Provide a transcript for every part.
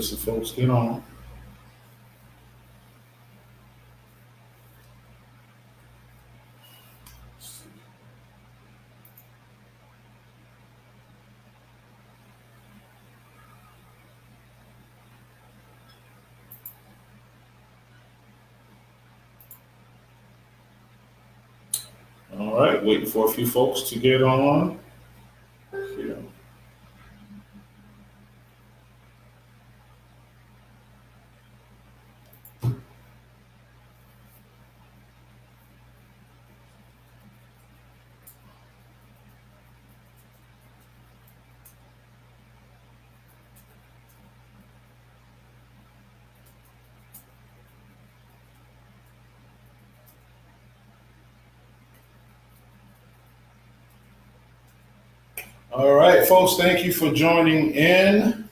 till some folks get on. All right, waiting for a few folks to get on. Yeah. All right, folks, thank you for joining in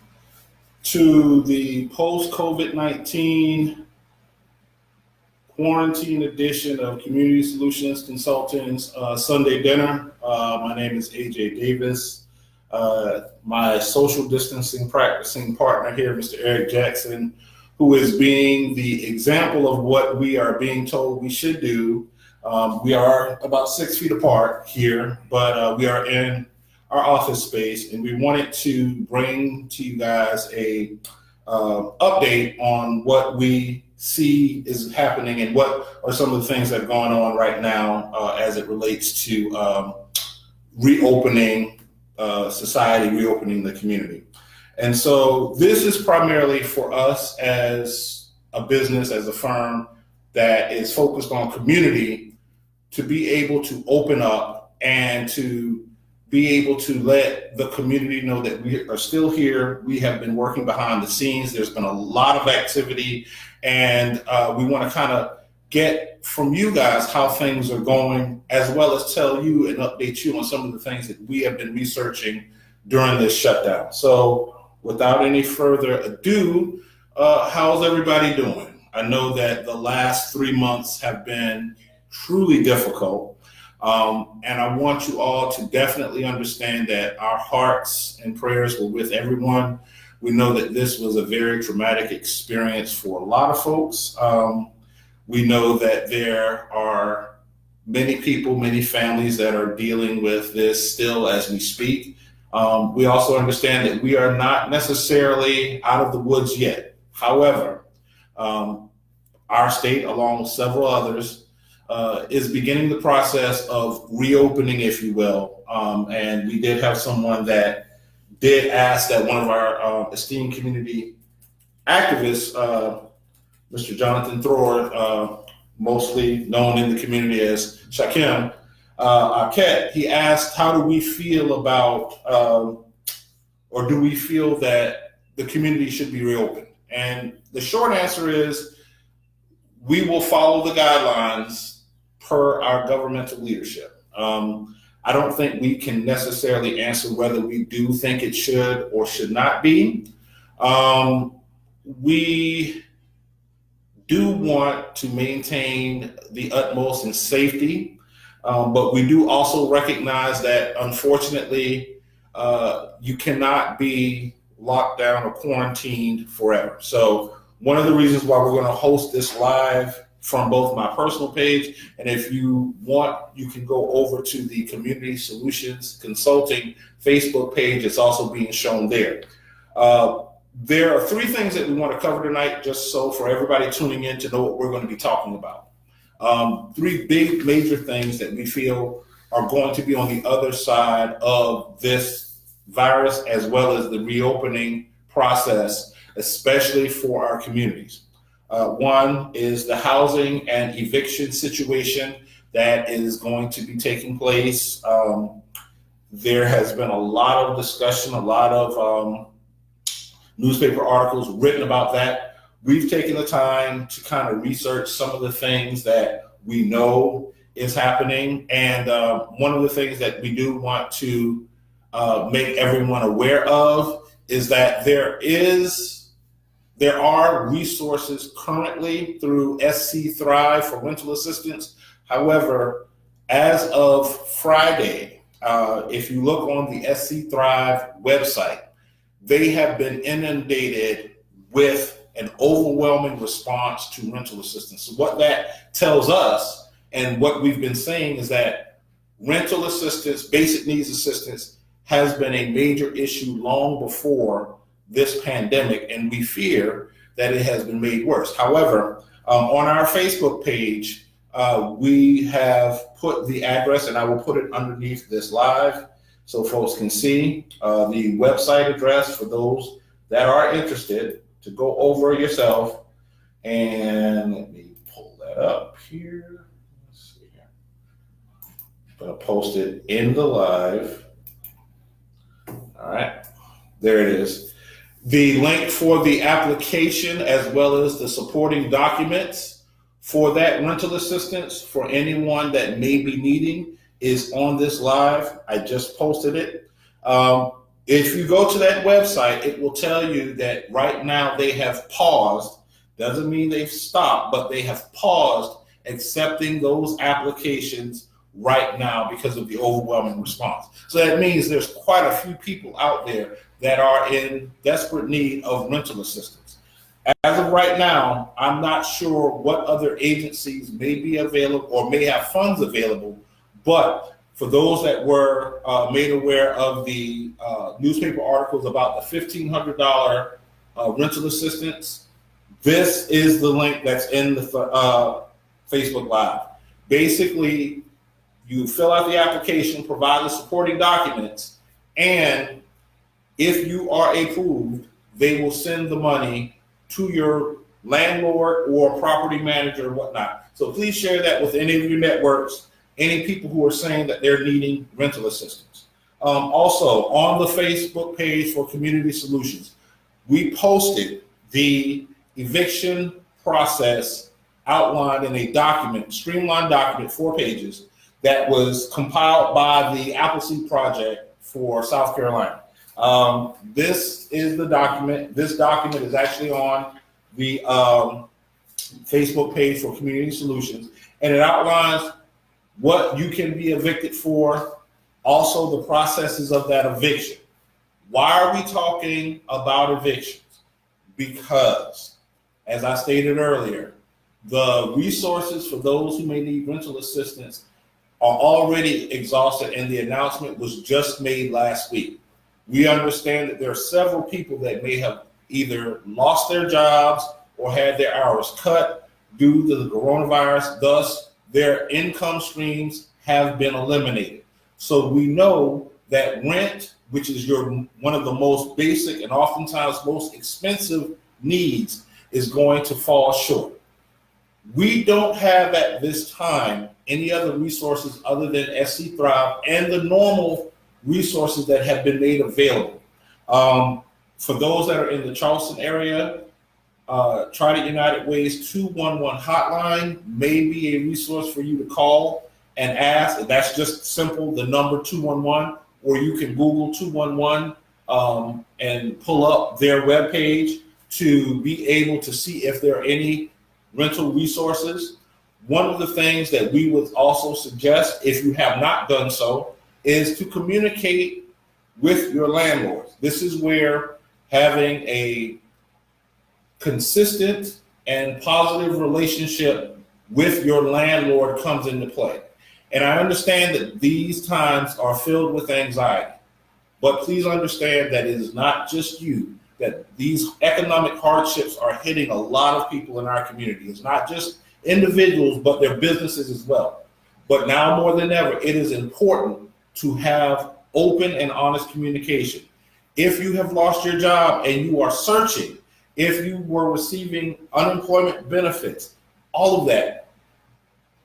to the post COVID-19 quarantine edition of Community Solutions Consulting's Sunday dinner. My name is AJ Davis. My social distancing practicing partner here, Mr. Eric Jackson, who is being the example of what we are being told we should do. We are about 6 feet apart here, but we are in our office space, and we wanted to bring to you guys a update on what we see is happening and what are some of the things that are going on right now as it relates to reopening society, reopening the community. And so this is primarily for us as a business, as a firm that is focused on community, to be able to open up and to be able to let the community know that we are still here. We have been working behind the scenes. There's been a lot of activity, and we want to kind of get from you guys how things are going, as well as tell you and update you on some of the things that we have been researching during this shutdown. So without any further ado, how's everybody doing? I know that the last 3 months have been truly difficult. And I want you all to definitely understand that our hearts and prayers were with everyone. We know that this was a very traumatic experience for a lot of folks. We know that there are many people, many families that are dealing with this still as we speak. We also understand that we are not necessarily out of the woods yet. However, our state, along with several others, is beginning the process of reopening, if you will. And we did have someone that did ask that one of our esteemed community activists, Mr. Jonathan Thrower, mostly known in the community as Shakim Arquette, he asked, how do we feel about, or do we feel that the community should be reopened? And the short answer is, we will follow the guidelines per our governmental leadership. I don't think we can necessarily answer whether we do think it should or should not be. We do want to maintain the utmost in safety, but we do also recognize that, unfortunately, you cannot be locked down or quarantined forever. So one of the reasons why we're going to host this live from both my personal page, and if you want, you can go over to the Community Solutions Consulting Facebook page. It's also being shown there. There are 3 things that we want to cover tonight, just so for everybody tuning in to know what we're going to be talking about. 3 big major things that we feel are going to be on the other side of this virus, as well as the reopening process, especially for our communities. One is the housing and eviction situation that is going to be taking place. There has been a lot of discussion, a lot of newspaper articles written about that. We've taken the time to kind of research some of the things that we know is happening. And one of the things that we do want to make everyone aware of is that there are resources currently through SC Thrive for rental assistance. However, as of Friday, if you look on the SC Thrive website, they have been inundated with an overwhelming response to rental assistance. So what that tells us, and what we've been saying, is that rental assistance, basic needs assistance, has been a major issue long before this pandemic, and we fear that it has been made worse. However, on our Facebook page, we have put the address, and I will put it underneath this live so folks can see the website address for those that are interested to go over yourself. And let me pull that up here. Let's see here. I'm going to post it in the live. All right, there it is. The link for the application, as well as the supporting documents for that rental assistance for anyone that may be needing, is on this live. I just posted it. If you go to that website, it will tell you that right now they have paused. Doesn't mean they've stopped, but they have paused accepting those applications right now because of the overwhelming response. So that means there's quite a few people out there that are in desperate need of rental assistance. As of right now, I'm not sure what other agencies may be available or may have funds available, but for those that were made aware of the newspaper articles about the $1,500 rental assistance, this is the link that's in the Facebook Live. Basically, you fill out the application, provide the supporting documents, and if you are approved, they will send the money to your landlord or property manager or whatnot. So please share that with any of your networks, any people who are saying that they're needing rental assistance. Also, on the Facebook page for Community Solutions, we posted the eviction process outlined in a document, streamlined document, 4 pages, that was compiled by the Appleseed Project for South Carolina. This is the document. This document is actually on the Facebook page for Community Solutions, and it outlines what you can be evicted for, also the processes of that eviction. Why are we talking about evictions? Because, as I stated earlier, the resources for those who may need rental assistance are already exhausted, and the announcement was just made last week. We understand that there are several people that may have either lost their jobs or had their hours cut due to the coronavirus. Thus, their income streams have been eliminated. So we know that rent, which is one of the most basic and oftentimes most expensive needs, is going to fall short. We don't have at this time any other resources other than SC Thrive and the normal resources that have been made available. For those that are in the Charleston area, Trident United Way's 211 hotline may be a resource for you to call and ask. That's just simple, the number 211, or you can Google 211 and pull up their webpage to be able to see if there are any rental resources. One of the things that we would also suggest, if you have not done so, is to communicate with your landlords. This is where having a consistent and positive relationship with your landlord comes into play. And I understand that these times are filled with anxiety, but please understand that it is not just you, that these economic hardships are hitting a lot of people in our community. It's not just individuals, but their businesses as well. But now more than ever, it is important to have open and honest communication. If you have lost your job and you are searching, if you were receiving unemployment benefits, all of that,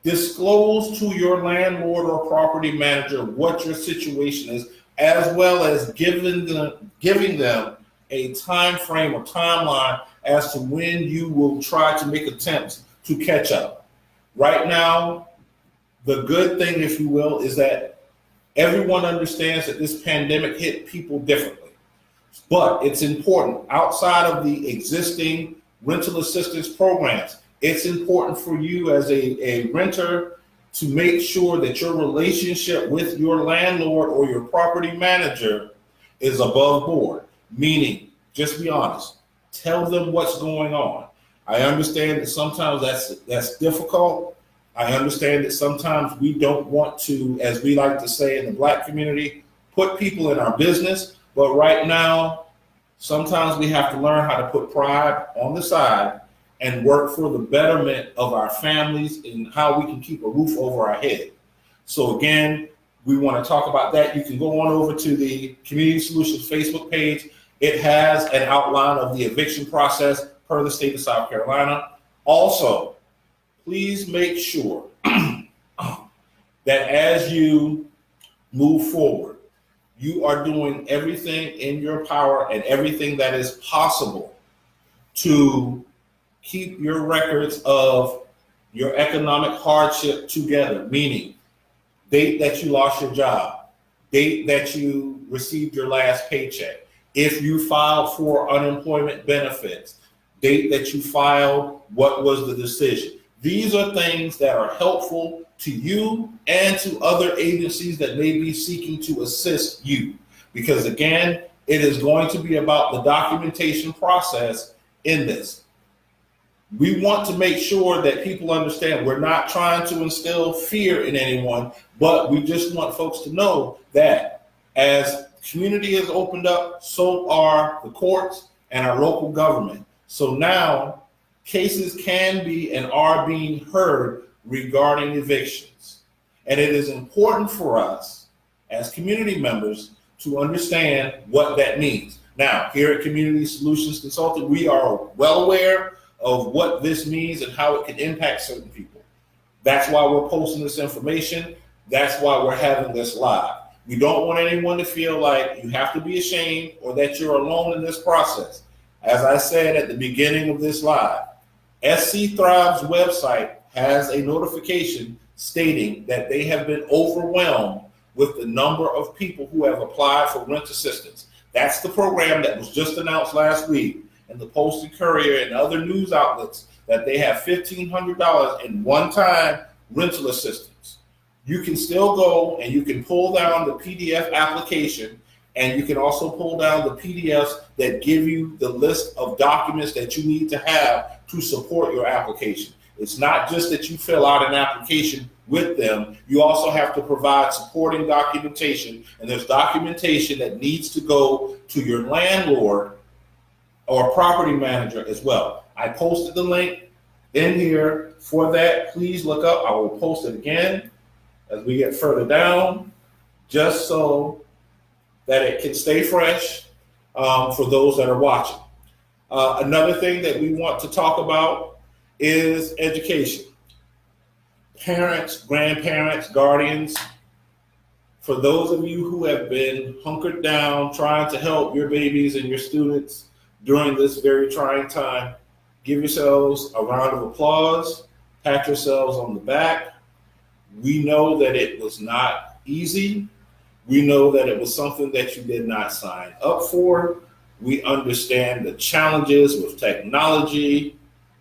disclose to your landlord or property manager what your situation is, as well as giving them a time frame or timeline as to when you will try to make attempts to catch up. Right now, the good thing, if you will, is that everyone understands that this pandemic hit people differently. But it's important, outside of the existing rental assistance programs, it's important for you as a renter to make sure that your relationship with your landlord or your property manager is above board. Meaning, just be honest. Tell them what's going on. I understand that sometimes that's difficult. I understand that sometimes we don't want to, as we like to say in the Black community, put people in our business. But right now, sometimes we have to learn how to put pride on the side and work for the betterment of our families and how we can keep a roof over our head. So again, we want to talk about that. You can go on over to the Community Solutions Facebook page. It has an outline of the eviction process per the state of South Carolina. Also, please make sure that as you move forward, you are doing everything in your power and everything that is possible to keep your records of your economic hardship together, meaning date that you lost your job, date that you received your last paycheck, if you filed for unemployment benefits, date that you filed, what was the decision. These are things that are helpful to you and to other agencies that may be seeking to assist you. Because again, it is going to be about the documentation process in this. We want to make sure that people understand we're not trying to instill fear in anyone, but we just want folks to know that as community has opened up, so are the courts and our local government. So now cases can be and are being heard regarding evictions. And it is important for us as community members to understand what that means. Now, here at Community Solutions Consulting, we are well aware of what this means and how it can impact certain people. That's why we're posting this information. That's why we're having this live. We don't want anyone to feel like you have to be ashamed or that you're alone in this process. As I said at the beginning of this live, SC Thrive's website has a notification stating that they have been overwhelmed with the number of people who have applied for rent assistance. That's the program that was just announced last week in the Post and Courier and other news outlets, that they have $1,500 in one-time rental assistance. You can still go and you can pull down the PDF application, and you can also pull down the PDFs that give you the list of documents that you need to have to support your application. It's not just that you fill out an application with them. You also have to provide supporting documentation, and there's documentation that needs to go to your landlord or property manager as well. I posted the link in here for that. Please look up. I will post it again as we get further down, just so that it can stay fresh for those that are watching. Another thing that we want to talk about is education. Parents, grandparents, guardians, for those of you who have been hunkered down trying to help your babies and your students during this very trying time, give yourselves a round of applause, pat yourselves on the back. We know that it was not easy. We know that it was something that you did not sign up for. We understand the challenges with technology,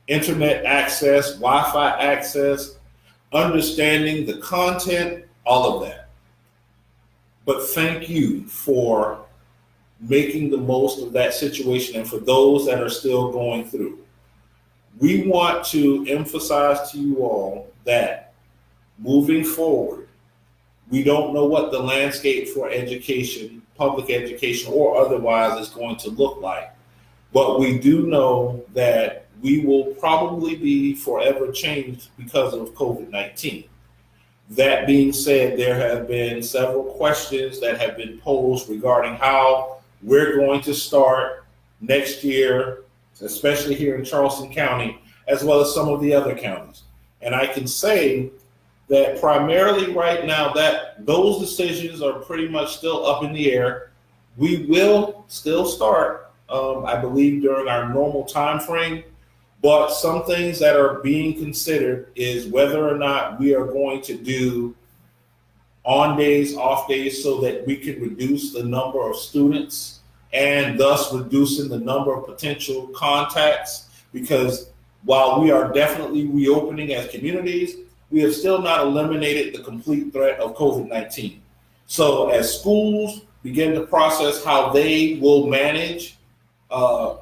internet access, Wi-Fi access, understanding the content, all of that. But thank you for making the most of that situation, and for those that are still going through. We want to emphasize to you all that moving forward, we don't know what the landscape for education, public education or otherwise, is going to look like. But we do know that we will probably be forever changed because of COVID-19. That being said, there have been several questions that have been posed regarding how we're going to start next year, especially here in Charleston County, as well as some of the other counties. And I can say that primarily right now that those decisions are pretty much still up in the air. We will still start, I believe, during our normal time frame. But some things that are being considered is whether or not we are going to do on days, off days, so that we can reduce the number of students and thus reducing the number of potential contacts. Because while we are definitely reopening as communities, we have still not eliminated the complete threat of COVID-19. So as schools begin to process how they will manage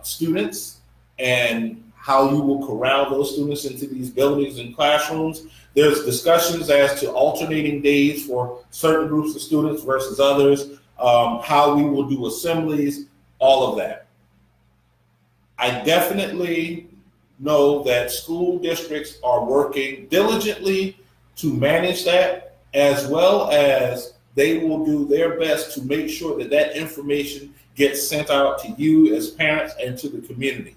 students, and how you will corral those students into these buildings and classrooms. There's discussions as to alternating days for certain groups of students versus others, how we will do assemblies, all of that. I definitely know that school districts are working diligently to manage that, as well as they will do their best to make sure that that information gets sent out to you as parents and to the community.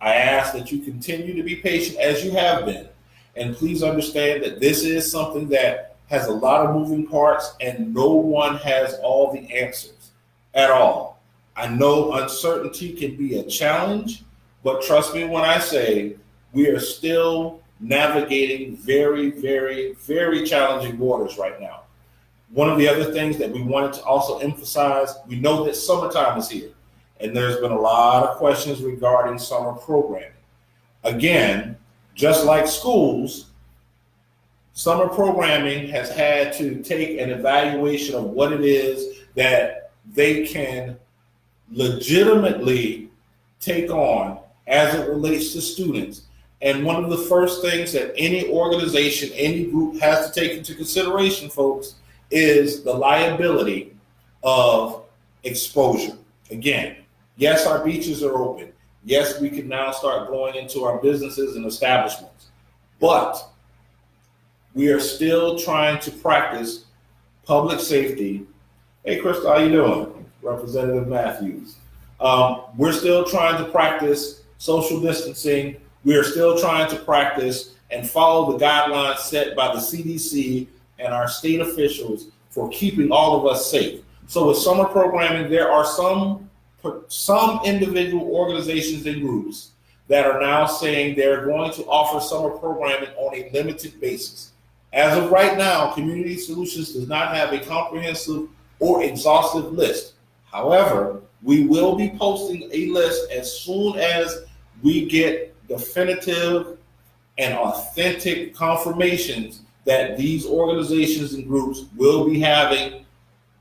I ask that you continue to be patient as you have been, and please understand that this is something that has a lot of moving parts and no one has all the answers at all. I know uncertainty can be a challenge, but trust me when I say we are still navigating very, very, very challenging waters right now. One of the other things that we wanted to also emphasize, we know that summertime is here, and there's been a lot of questions regarding summer programming. Again, just like schools, summer programming has had to take an evaluation of what it is that they can legitimately take on as it relates to students. And one of the first things that any organization, any group has to take into consideration, folks, is the liability of exposure. Again, yes, our beaches are open. Yes, we can now start going into our businesses and establishments, but we are still trying to practice public safety. Hey, Crystal, how you doing? Representative Matthews. We're still trying to practice social distancing. We are still trying to practice and follow the guidelines set by the CDC and our state officials for keeping all of us safe. So with summer programming, there are some individual organizations and groups that are now saying they're going to offer summer programming on a limited basis. As of right now, Community Solutions does not have a comprehensive or exhaustive list. However, we will be posting a list as soon as we get definitive and authentic confirmations that these organizations and groups will be having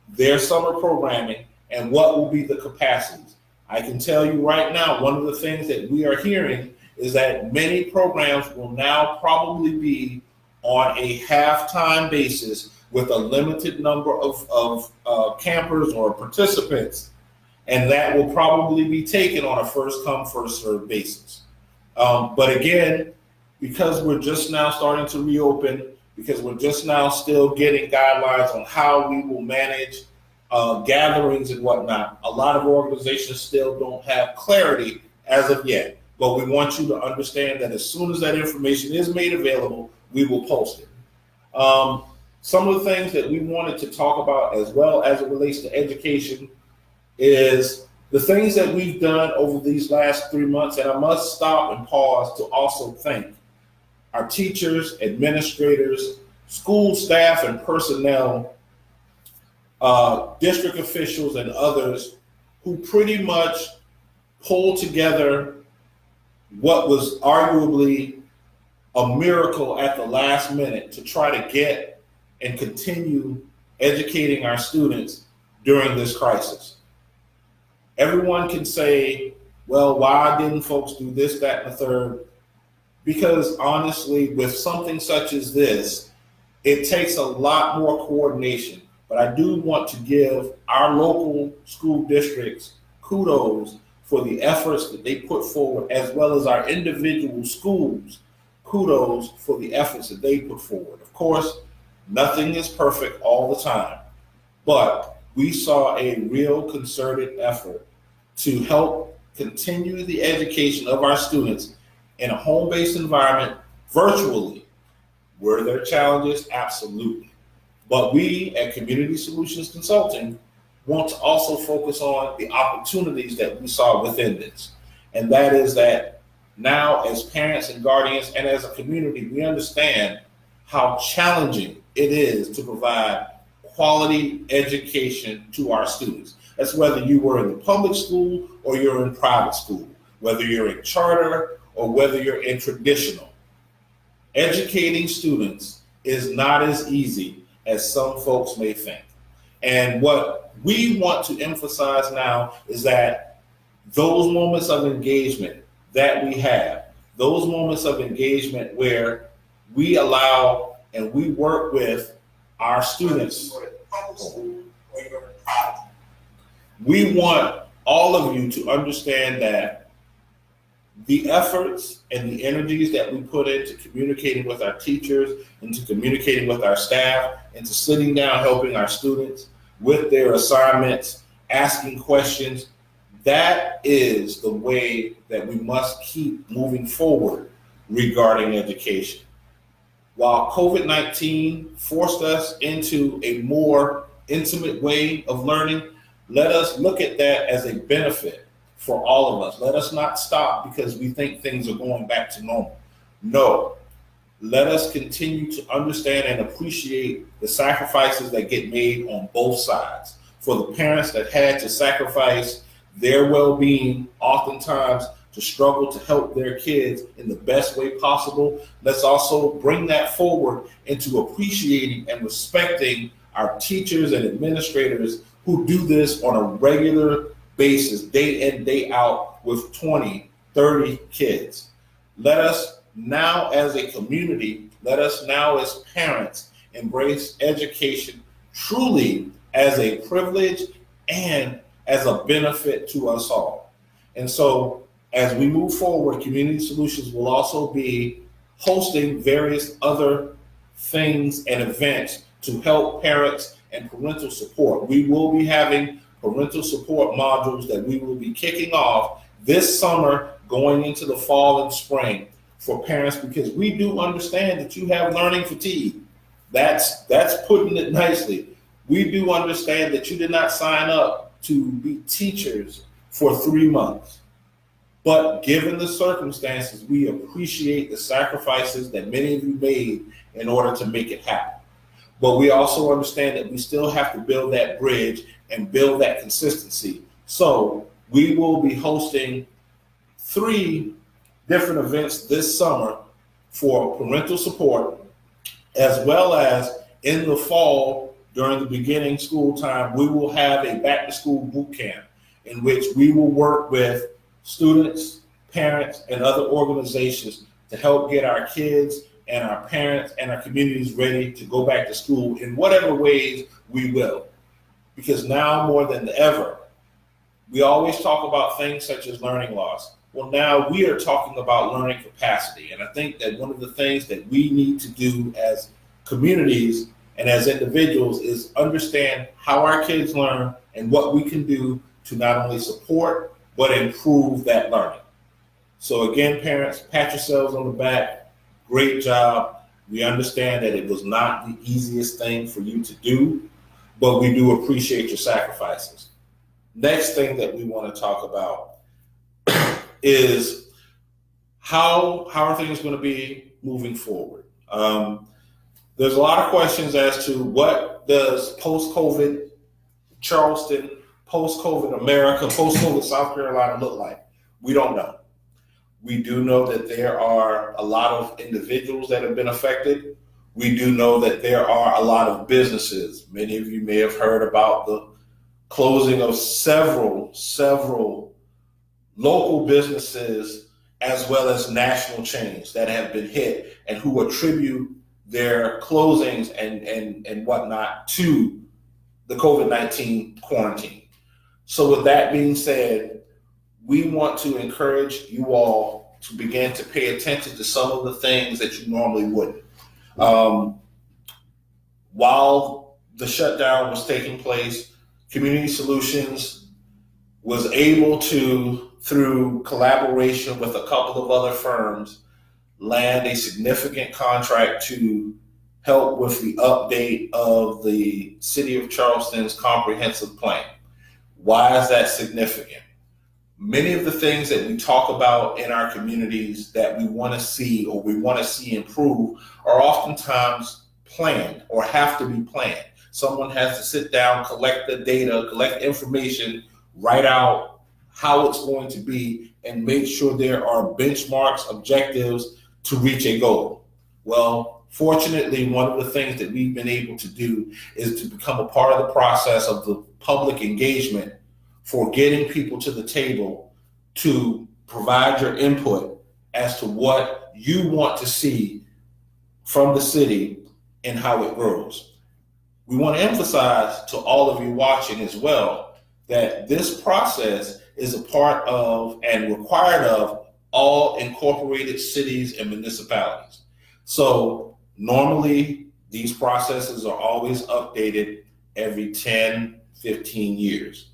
their summer programming and what will be the capacities. I can tell you right now, one of the things that we are hearing is that many programs will now probably be on a half-time basis with a limited number of campers or participants, and that will probably be taken on a first-come, first-served basis. But again, because we're just now starting to reopen, because we're just now still getting guidelines on how we will manage gatherings and whatnot, a lot of organizations still don't have clarity as of yet. But we want you to understand that as soon as that information is made available, we will post it. Some of the things that we wanted to talk about as well as it relates to education is the things that we've done over these last 3 months. And I must stop and pause to also thank our teachers, administrators, school staff and personnel, district officials and others who pretty much pulled together what was arguably a miracle at the last minute to try to get and continue educating our students during this crisis. Everyone can say, well, why didn't folks do this, that, and the third? Because honestly, with something such as this, it takes a lot more coordination. But I do want to give our local school districts kudos for the efforts that they put forward, as well as our individual schools, kudos for the efforts that they put forward. Of course, nothing is perfect all the time, but we saw a real concerted effort to help continue the education of our students in a home-based environment virtually. Were there challenges? Absolutely. But we at Community Solutions Consulting want to also focus on the opportunities that we saw within this. And that is that now as parents and guardians and as a community, we understand how challenging it is to provide quality education to our students. That's whether you were in the public school or you're in private school, whether you're in charter or whether you're in traditional. Educating students is not as easy as some folks may think. And what we want to emphasize now is that those moments of engagement, that we have, those moments of engagement where we allow and we work with our students. We want all of you to understand that the efforts and the energies that we put into communicating with our teachers, into communicating with our staff, into sitting down helping our students with their assignments, asking questions, that is the way that we must keep moving forward regarding education. While COVID-19 forced us into a more intimate way of learning, let us look at that as a benefit for all of us. Let us not stop because we think things are going back to normal. No, let us continue to understand and appreciate the sacrifices that get made on both sides. For the parents that had to sacrifice their well-being, oftentimes to struggle to help their kids in the best way possible, let's also bring that forward into appreciating and respecting our teachers and administrators who do this on a regular basis, day in, day out, with 20, 30 kids. Let us now as a community, let us now as parents embrace education truly as a privilege and as a benefit to us all. And so as we move forward, Community Solutions will also be hosting various other things and events to help parents and parental support. We will be having parental support modules that we will be kicking off this summer going into the fall and spring for parents, because we do understand that you have learning fatigue. That's putting it nicely. We do understand that you did not sign up to be teachers for 3 months. But given the circumstances, we appreciate the sacrifices that many of you made in order to make it happen. But we also understand that we still have to build that bridge and build that consistency. So we will be hosting 3 different events this summer for parental support, as well as in the fall during the beginning school time, we will have a back to school boot camp in which we will work with students, parents, and other organizations to help get our kids and our parents and our communities ready to go back to school in whatever ways we will. Because now more than ever, we always talk about things such as learning loss. Well, now we are talking about learning capacity. And I think that one of the things that we need to do as communities and as individuals is understand how our kids learn and what we can do to not only support, but improve that learning. So again, parents, pat yourselves on the back. Great job. We understand that it was not the easiest thing for you to do, but we do appreciate your sacrifices. Next thing that we want to talk about is how are things going to be moving forward? There's a lot of questions as to what does post-COVID Charleston, post-COVID America, post-COVID South Carolina look like? We don't know. We do know that there are a lot of individuals that have been affected. We do know that there are a lot of businesses. Many of you may have heard about the closing of several local businesses as well as national chains that have been hit and who attribute their closings and whatnot to the COVID-19 quarantine. So with that being said, we want to encourage you all to begin to pay attention to some of the things that you normally wouldn't. While the shutdown was taking place, Community Solutions was able to, through collaboration with a couple of other firms, land a significant contract to help with the update of the City of Charleston's comprehensive plan. Why is that significant? Many of the things that we talk about in our communities that we want to see or we want to see improve are oftentimes planned or have to be planned. Someone has to sit down, collect the data, collect information, write out how it's going to be, and make sure there are benchmarks, objectives to reach a goal. Well, fortunately, one of the things that we've been able to do is to become a part of the process of the public engagement for getting people to the table to provide your input as to what you want to see from the city and how it grows. We want to emphasize to all of you watching as well that this process is a part of and required of all incorporated cities and municipalities. So normally these processes are always updated every 10, 15 years.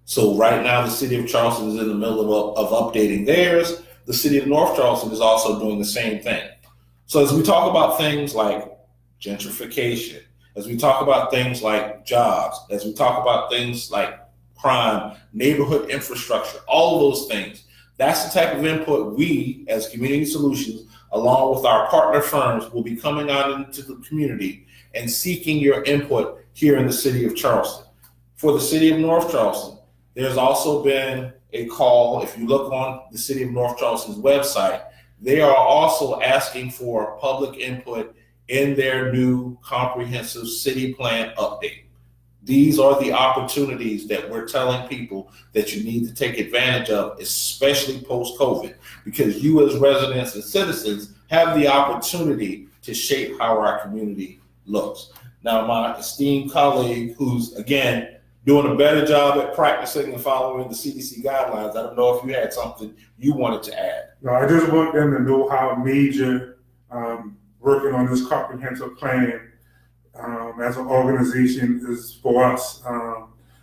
So right now the city of Charleston is in the middle of updating theirs. The city of North Charleston is also doing the same thing. So as we talk about things like gentrification, as we talk about things like jobs, as we talk about things like crime, neighborhood infrastructure, all of those things, that's the type of input we as Community Solutions, along with our partner firms, will be coming out into the community and seeking your input here in the city of Charleston. For the city of North Charleston, there's also been a call. If you look on the city of North Charleston's website, they are also asking for public input in their new comprehensive city plan update. These are the opportunities that we're telling people that you need to take advantage of, especially post-COVID, because you as residents and citizens have the opportunity to shape how our community looks. Now, my esteemed colleague, who's, again, doing a better job at practicing and following the CDC guidelines, I don't know if you had something you wanted to add. No, I just want them to know how major working on this comprehensive plan as an organization is for us.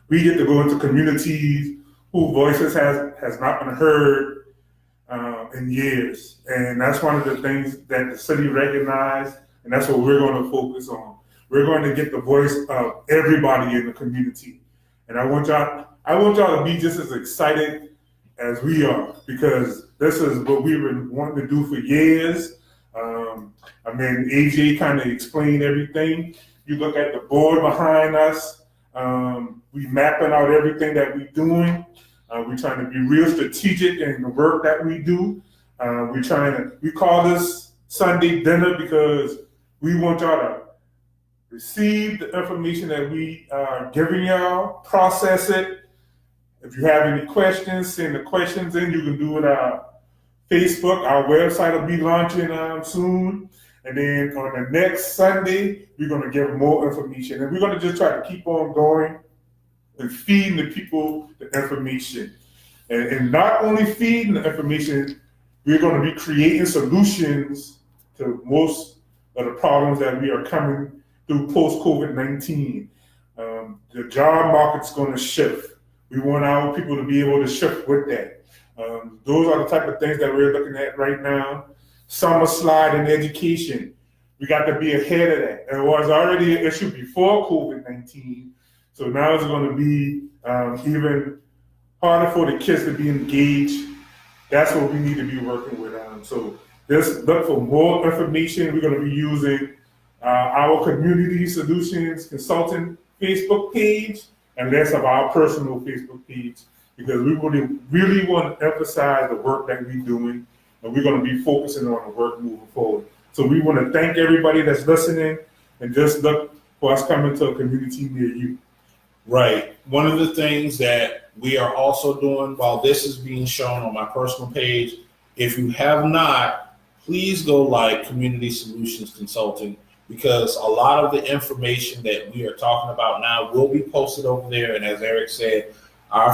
We get to go into communities whose voices has not been heard in years. And that's one of the things that the city recognized, and that's what we're going to focus on. We're going to get the voice of everybody in the community. And I want y'all to be just as excited as we are, because this is what we've been wanting to do for years. AJ kind of explained everything. You look at the board behind us. We mapping out everything that we're doing. We're trying to be real strategic in the work that we do. We call this Sunday dinner because we want y'all to receive the information that we are giving y'all, process it. If you have any questions, send the questions in. You can do it on Facebook. Our website will be launching soon. And then on the next Sunday, we're going to give more information. And we're going to just try to keep on going and feeding the people the information. And not only feeding the information, we're going to be creating solutions to most of the problems that we are coming through post-COVID-19. The job market's going to shift. We want our people to be able to shift with that. Those are the type of things that we're looking at right now. Summer slide in education. We got to be ahead of that. It was already an issue before COVID-19. So now it's going to be even harder for the kids to be engaged. That's what we need to be working with. So just look for more information. We're going to be using our Community Solutions Consultant Facebook page, and less of our personal Facebook page, because we really want to emphasize the work that we're doing, and we're going to be focusing on the work moving forward. So we want to thank everybody that's listening, and just look for us coming to a community near you. Right. One of the things that we are also doing while this is being shown on my personal page, if you have not, please go like Community Solutions Consulting, because a lot of the information that we are talking about now will be posted over there. And as Eric said, our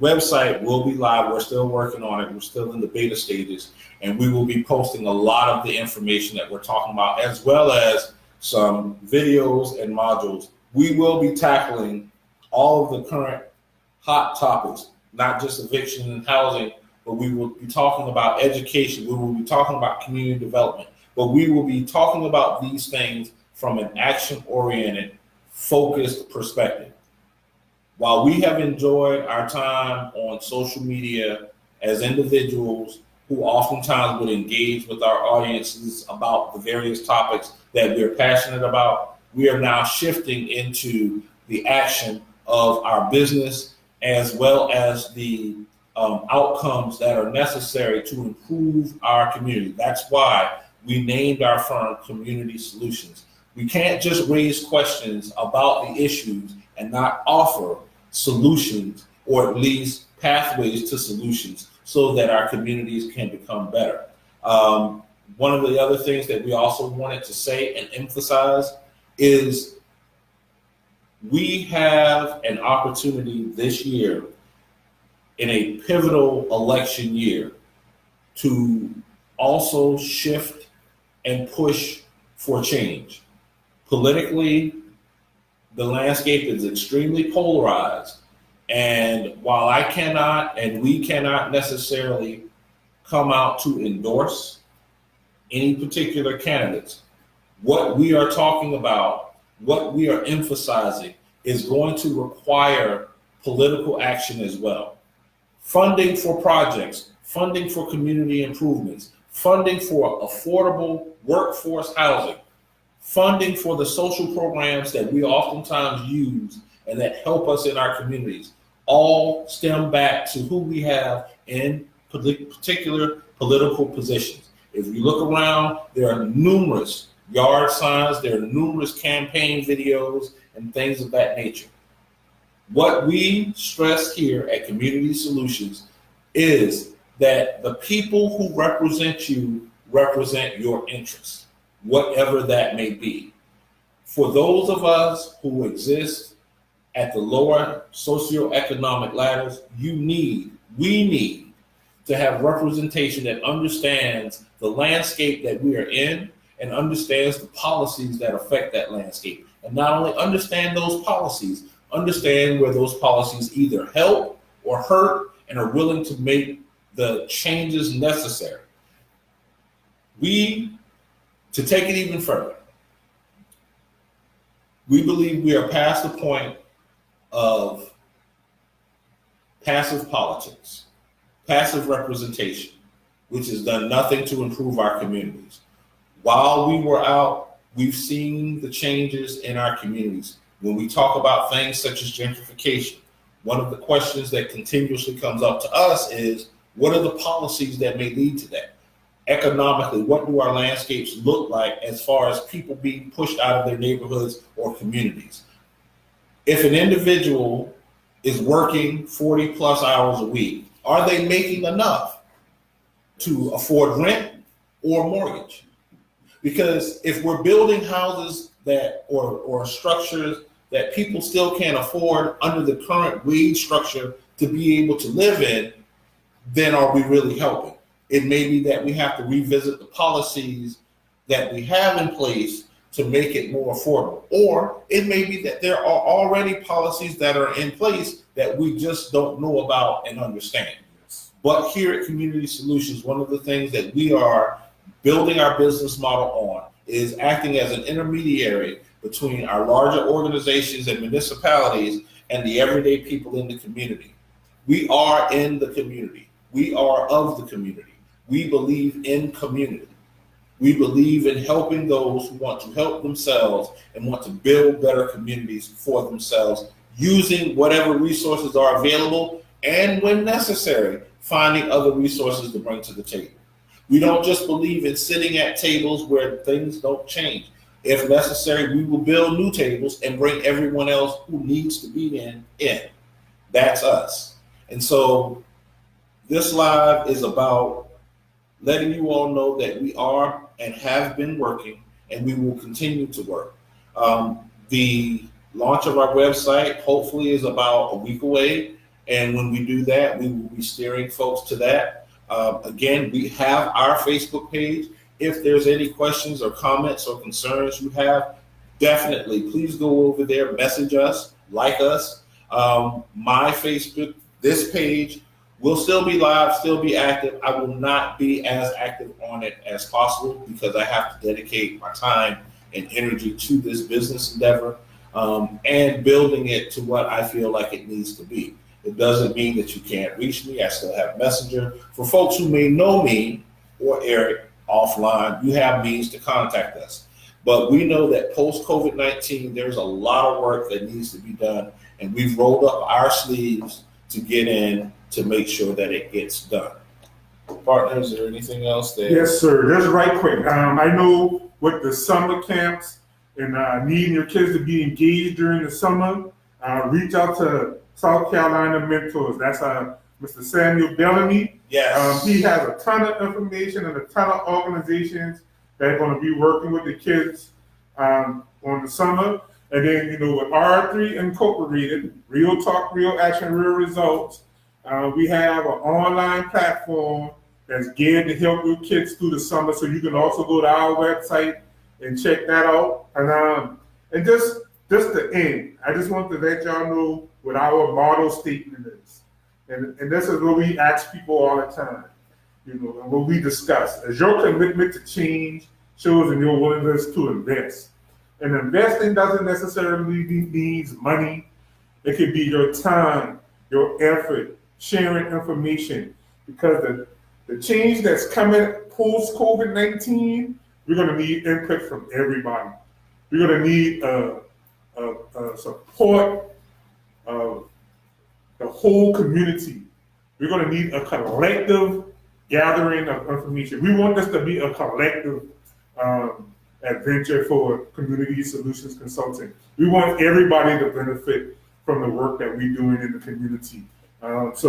website will be live. We're still working on it. We're still in the beta stages, and we will be posting a lot of the information that we're talking about, as well as some videos and modules. We will be tackling all of the current hot topics, not just eviction and housing, but we will be talking about education. We will be talking about community development, but we will be talking about these things from an action-oriented, focused perspective. While we have enjoyed our time on social media as individuals who oftentimes would engage with our audiences about the various topics that we're passionate about, we are now shifting into the action of our business, as well as the outcomes that are necessary to improve our community. That's why we named our firm Community Solutions. We can't just raise questions about the issues and not offer solutions, or at least pathways to solutions, so that our communities can become better. One of the other things that we also wanted to say and emphasize is we have an opportunity this year in a pivotal election year to also shift and push for change. Politically, the landscape is extremely polarized. And while I cannot and we cannot necessarily come out to endorse any particular candidates, what we are talking about, what we are emphasizing is going to require political action as well. Funding for projects, funding for community improvements, funding for affordable workforce housing, funding for the social programs that we oftentimes use and that help us in our communities, all stem back to who we have in particular political positions. If you look around, there are numerous yard signs, there are numerous campaign videos and things of that nature. What we stress here at Community Solutions is that the people who represent you represent your interests, whatever that may be. For those of us who exist at the lower socioeconomic ladders, we need to have representation that understands the landscape that we are in and understands the policies that affect that landscape. And not only understand those policies, understand where those policies either help or hurt and are willing to make the changes necessary. To take it even further, we believe we are past the point of passive politics, passive representation, which has done nothing to improve our communities. While we were out, we've seen the changes in our communities. When we talk about things such as gentrification, one of the questions that continuously comes up to us is, what are the policies that may lead to that? Economically, what do our landscapes look like as far as people being pushed out of their neighborhoods or communities? If an individual is working 40 plus hours a week, are they making enough to afford rent or mortgage? Because if we're building houses that or structures that people still can't afford under the current wage structure to be able to live in, then are we really helping? It may be that we have to revisit the policies that we have in place to make it more affordable. Or it may be that there are already policies that are in place that we just don't know about and understand. But here at Community Solutions, one of the things that we are building our business model on is acting as an intermediary between our larger organizations and municipalities and the everyday people in the community. We are in the community. We are of the community. We believe in community. We believe in helping those who want to help themselves and want to build better communities for themselves, using whatever resources are available and, when necessary, finding other resources to bring to the table. We don't just believe in sitting at tables where things don't change. If necessary, we will build new tables and bring everyone else who needs to be in. That's us. And so this live is about letting you all know that we are and have been working, and we will continue to work. The launch of our website hopefully is about a week away, and when we do that, we will be steering folks to that. Again, we have our Facebook page. If there's any questions or comments or concerns you have, definitely please go over there, message us, like us. My Facebook, this page, will still be live, still be active. I will not be as active on it as possible because I have to dedicate my time and energy to this business endeavor and building it to what I feel like it needs to be. It doesn't mean that you can't reach me. I still have Messenger. For folks who may know me or Eric offline, you have means to contact us. But we know that post-COVID-19, there's a lot of work that needs to be done, and we've rolled up our sleeves to get in to make sure that it gets done. Partner, is there anything else there? Yes, sir. Just right quick. I know with the summer camps and needing your kids to be engaged during the summer, reach out to South Carolina Mentors. That's Mr. Samuel Bellamy. Yes. He has a ton of information and a ton of organizations that are going to be working with the kids on the summer. And then, with R3 Incorporated, Real Talk, Real Action, Real Results, we have an online platform that's geared to help your kids through the summer. So you can also go to our website and check that out. And just to end, I just want to let y'all know what our motto statement is. And this is what we ask people all the time, and what we discuss. As your commitment to change shows in your willingness to invest. And investing doesn't necessarily mean money. It could be your time, your effort, sharing information. Because the change that's coming post-COVID-19, we're going to need input from everybody. We're going to need support of the whole community. We're going to need a collective gathering of information. We want this to be a collective adventure for Community Solutions Consulting. We want everybody to benefit from the work that we're doing in the community. I just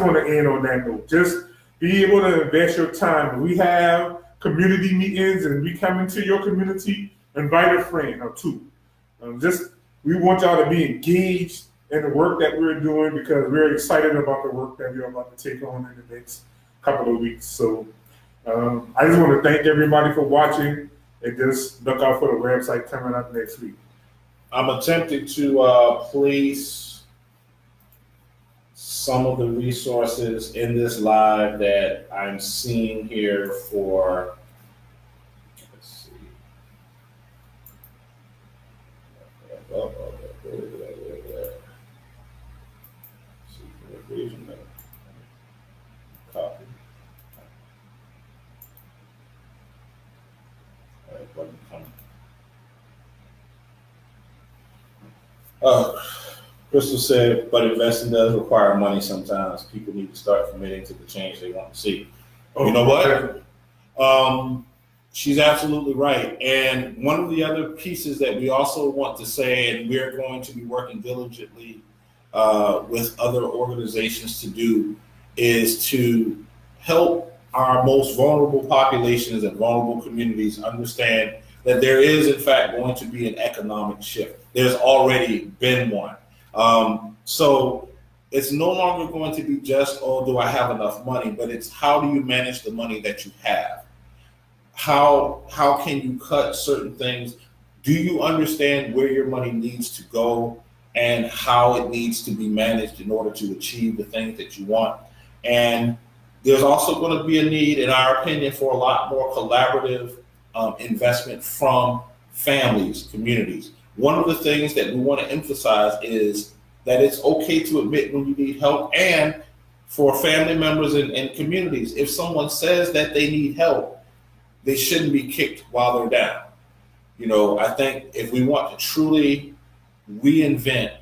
want to end on that note. Just be able to invest your time. We have community meetings and we come into your community, invite a friend or two. We want y'all to be engaged in the work that we're doing because we're excited about the work that we're about to take on in the next couple of weeks. So I just want to thank everybody for watching and just look out for the website coming up next week. I'm attempting to place some of the resources in this live that I'm seeing here for, let's see. Copy. Crystal said, but investing does require money sometimes. People need to start committing to the change they want to see. You know what? She's absolutely right. And one of the other pieces that we also want to say, and we're going to be working diligently with other organizations to do, is to help our most vulnerable populations and vulnerable communities understand that there is, in fact, going to be an economic shift. There's already been one. So it's no longer going to be just, oh, do I have enough money? But it's how do you manage the money that you have? How can you cut certain things? Do you understand where your money needs to go and how it needs to be managed in order to achieve the things that you want? And there's also going to be a need, in our opinion, for a lot more collaborative investment from families, communities. One of the things that we want to emphasize is that it's okay to admit when you need help, and for family members and communities, if someone says that they need help, they shouldn't be kicked while they're down. I think if we want to truly reinvent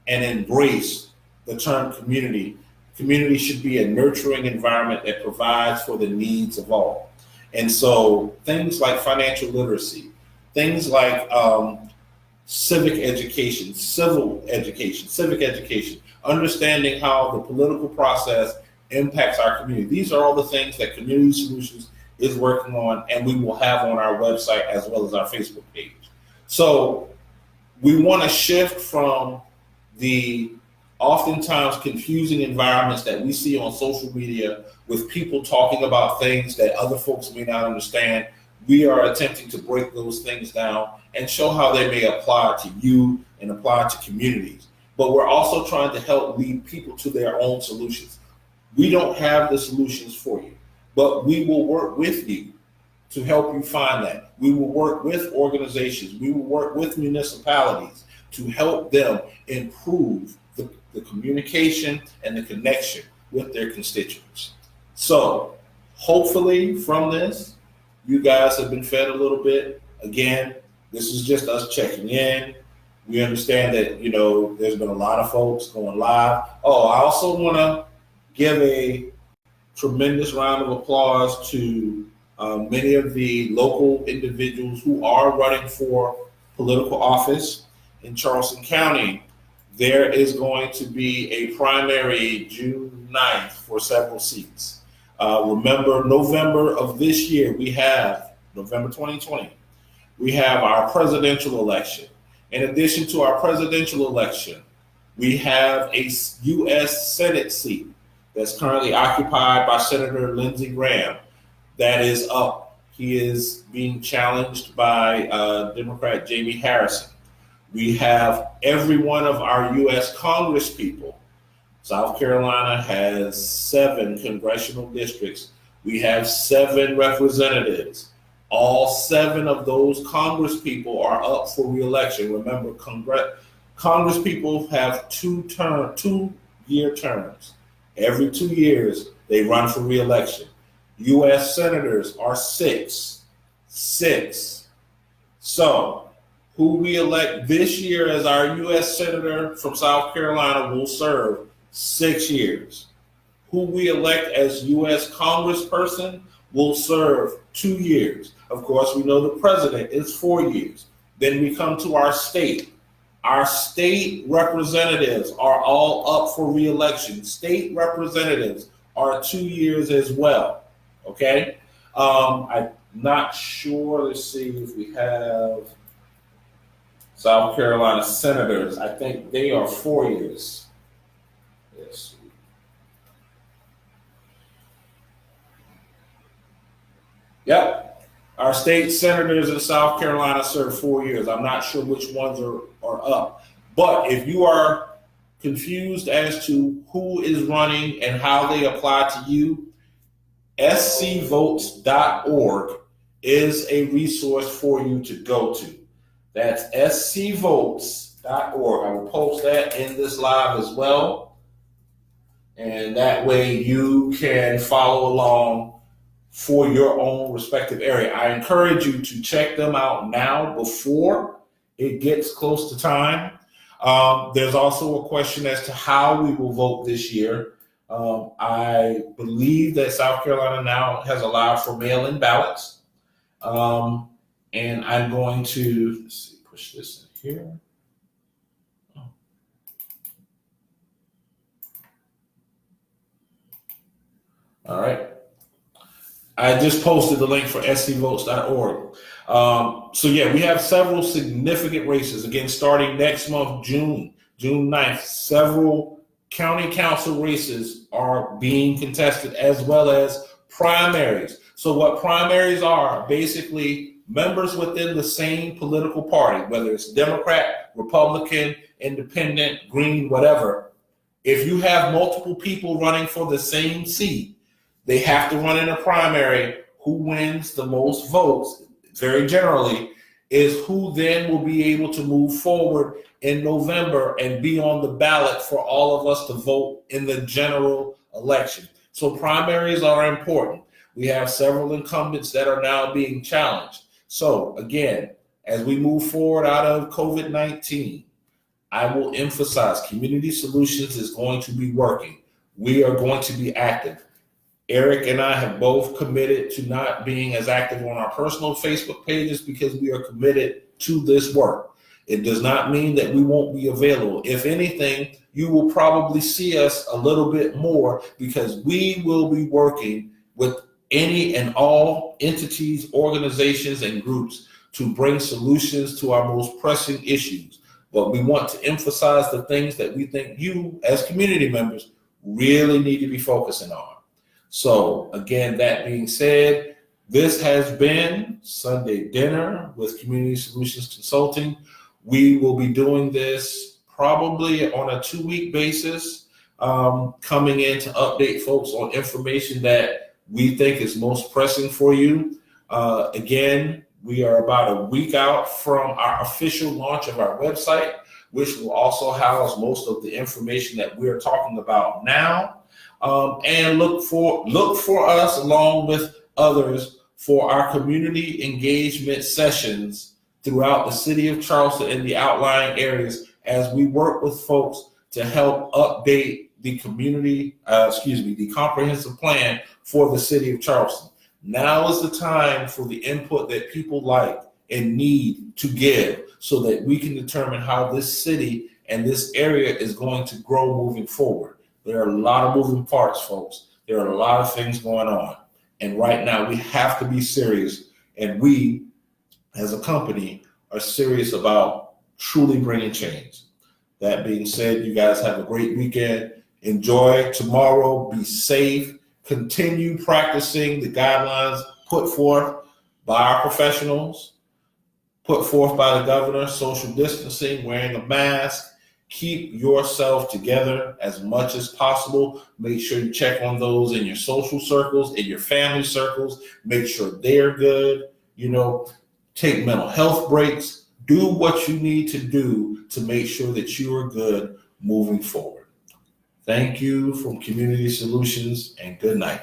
and embrace the term community should be a nurturing environment that provides for the needs of all. And so things like financial literacy, things like civic education, civic education, understanding how the political process impacts our community. These are all the things that Community Solutions is working on, and we will have on our website as well as our Facebook page. So we want to shift from the oftentimes confusing environments that we see on social media with people talking about things that other folks may not understand. We are attempting to break those things down and show how they may apply to you and apply to communities. But we're also trying to help lead people to their own solutions. We don't have the solutions for you, but we will work with you to help you find that. We will work with organizations. We will work with municipalities to help them improve the communication and the connection with their constituents. So hopefully from this, you guys have been fed a little bit. Again, this is just us checking in. We understand that, there's been a lot of folks going live. Oh, I also want to give a tremendous round of applause to many of the local individuals who are running for political office in Charleston County. there is going to be a primary June 9th for several seats. Remember, November of this year, November 2020, we have our presidential election. In addition to our presidential election, we have a U.S. Senate seat that's currently occupied by Senator Lindsey Graham that is up. He is being challenged by Democrat Jamie Harrison. We have every one of our U.S. Congress people. South Carolina has 7 congressional districts. We have 7 representatives. All 7 of those Congress people are up for re-election. Remember, Congress people have 2-year terms. Every 2 years, they run for re-election. U.S. senators are 6. So, who we elect this year as our U.S. senator from South Carolina will serve 6 years. Who we elect as U.S. congressperson will serve 2 years. Of course, we know the president is 4 years. Then we come to our state. Our state representatives are all up for re-election. State representatives are 2 years as well. Okay? I'm not sure. Let's see if we have South Carolina senators. I think they are 4 years. Yes. Yep. Our state senators in South Carolina serve 4 years. I'm not sure which ones are up. But if you are confused as to who is running and how they apply to you, scvotes.org is a resource for you to go to. That's scvotes.org. I will post that in this live as well. And that way you can follow along for your own respective area. I encourage you to check them out now before it gets close to time. There's also a question as to how we will vote this year. I believe that South Carolina now has allowed for mail-in ballots. And I'm going to, let's see, push this in here. All right. I just posted the link for scvotes.org. So yeah, we have several significant races. Again, starting next month, June 9th, several county council races are being contested, as well as primaries. So what primaries are, basically members within the same political party, whether it's Democrat, Republican, Independent, Green, whatever. If you have multiple people running for the same seat, they have to run in a primary. Who wins the most votes, very generally, is who then will be able to move forward in November and be on the ballot for all of us to vote in the general election. So primaries are important. We have several incumbents that are now being challenged. So again, as we move forward out of COVID-19, I will emphasize Community Solutions is going to be working. We are going to be active. Eric and I have both committed to not being as active on our personal Facebook pages because we are committed to this work. It does not mean that we won't be available. If anything, you will probably see us a little bit more because we will be working with any and all entities, organizations, and groups to bring solutions to our most pressing issues. But we want to emphasize the things that we think you, as community members, really need to be focusing on. So again, that being said, this has been Sunday Dinner with Community Solutions Consulting. We will be doing this probably on a 2-week basis, coming in to update folks on information that we think is most pressing for you. Again, we are about a week out from our official launch of our website, which will also house most of the information that we're talking about now. And look for us along with others for our community engagement sessions throughout the city of Charleston and the outlying areas as we work with folks to help update the the comprehensive plan for the city of Charleston. Now is the time for the input that people like and need to give so that we can determine how this city and this area is going to grow moving forward. There are a lot of moving parts, folks. There are a lot of things going on. And right now we have to be serious. And we, as a company, are serious about truly bringing change. That being said, you guys have a great weekend. Enjoy tomorrow. Be safe. Continue practicing the guidelines put forth by our professionals, put forth by the governor: social distancing, wearing a mask. Keep yourself together as much as possible. Make sure you check on those in your social circles, in your family circles. Make sure they're good. Take mental health breaks. Do what you need to do to make sure that you are good moving forward. Thank you from Community Solutions, and good night.